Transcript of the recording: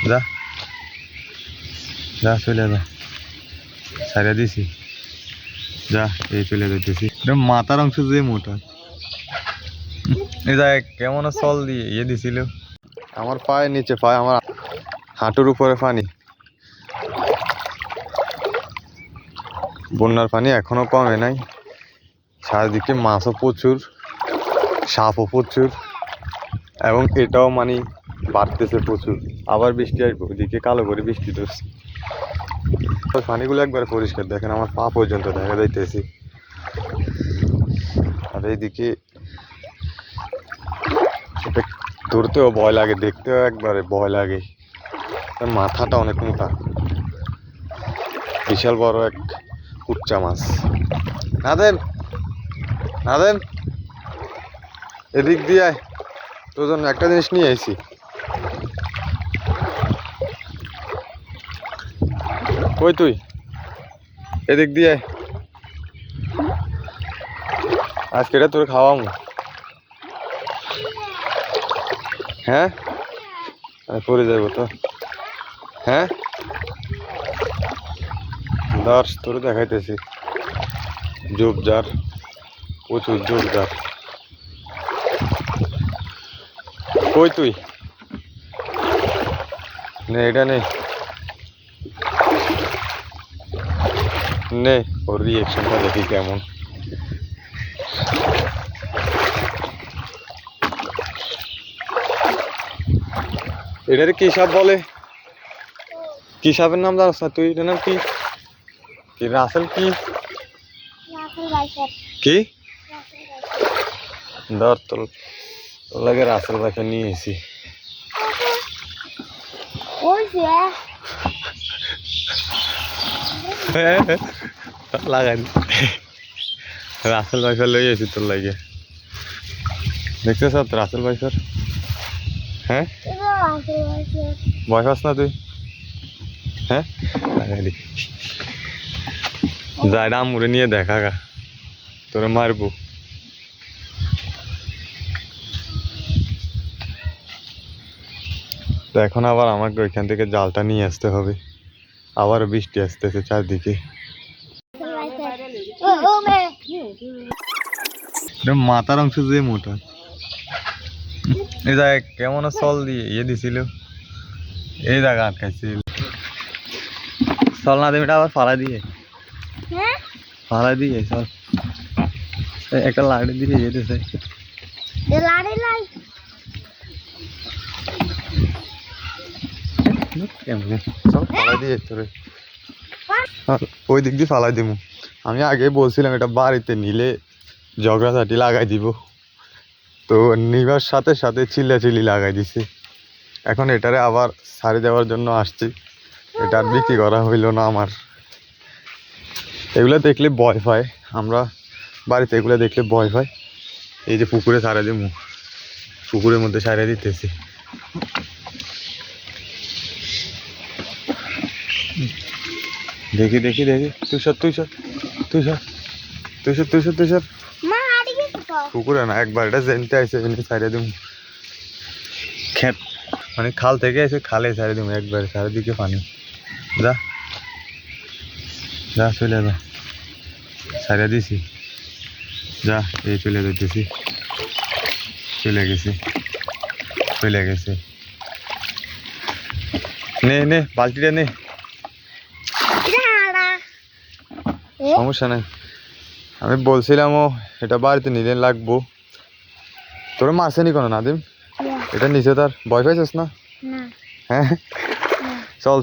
যা যা চলে যা ছাড়িয়ে দিছি যা এই চলে যেতেছি মাথার অংশ যে মোটা এই যা কেমন চল দিয়ে ইয়ে দিছিল আমার পায়ের নিচে পায়ে আমার হাঁটুর উপরে পানি বন্যার পানি এখনো কমে নাই চারদিকে মাছও প্রচুর সাপও প্রচুর এবং এটাও মানে বাড়তেছে প্রচুর আবার বৃষ্টি আসবে ওইদিকে কালো করে বৃষ্টি ধরছে পানিগুলো একবার পরিষ্কার দেখেন আমার পা পর্যন্ত দেখা যাইতেছে আর এইদিকে এটা ধরতেও ভয় লাগে দেখতেও একবারে ভয় লাগে মাথাটা অনেক মোটা বিশাল বড় এক কুচ্চা মাছ নাদেন এদিক দিয়ে তোর জন্য একটা জিনিস নিয়ে আইছি কই তুই এদিক দিয়ে আজকে এটা তোর খাওয়ামু হ্যাঁ পরে যাবো তো হ্যাঁ দর্শ তোর দেখাইতেছি ঝোপঝাড় প্রচুর ঝোপঝাড় কই তুই নে এটা নেই নে ওর রিয়েকশনটা দেখি কেমন এটার কি সাপ বলে কি সাপের নাম জানাস না তুই এটার নাম কি কি রাসেল কি কি ধর তোর লাগে রাসেল ভাইকে নিয়ে এসি লাগাই রাসেল ভাইফার লই এসি তোর লাগে দেখতে সব রাসেল ভাইফার হ্যাঁ ভয় পাস না তুই হ্যাঁ যাই আমুরে নিয়ে দেখা গা তোরে মারবো তো এখন আবার আমাকে ওইখান থেকে জালটা নিয়ে আসতে হবে আবার বৃষ্টি আসতেছে চারদিকে মাথার অংশ যে মোটা এই জায়গায় কেমন চল দিয়ে ইয়ে দিছিল এই জায়গা আটকাইছিল চল না দেবে আবার ফালা দিয়ে চল একটা লাড়ি দিয়ে যেতেছে ওই দিক দিয়ে ফালাই দিব আমি আগে বলছিলাম এটা বাড়িতে নিলে ঝগড়াঝাটি লাগাই দিব তো নিবার সাথে সাথে চিল্লাচিল্লি লাগাই দিছে এখন এটারে আবার ছাড়ি দেওয়ার জন্য আসছি এটা আর বিক্রি করা হইল না আমার এগুলো দেখলে ভয় পায় আমরা বাড়িতে এগুলো দেখলে ভয় পায় এই যে পুকুরে ছাড়া দিব পুকুরের মধ্যে ছাড়িয়ে দিতেছি দেখি দেখি দেখি তুই সর পুকুরে না একবার এটা জেনতে আসে ছাড়িয়ে দিব খেত মানে খাল থেকে এসে খালে ছাড়িয়ে দিব একবার চারিদিকে পানি যা যা চলে যা ছাড়িয়ে দিছি যা এই চলে যেতেছি চলে গেছে নে বালতিটা নে সমস্যা নাই আমি বলছিলাম ও এটা বাড়িতে নিলে লাগবো তোর মারছেনি কোনো নাদিম এটা নিচে তার ভয় পাইছিস না হ্যাঁ চল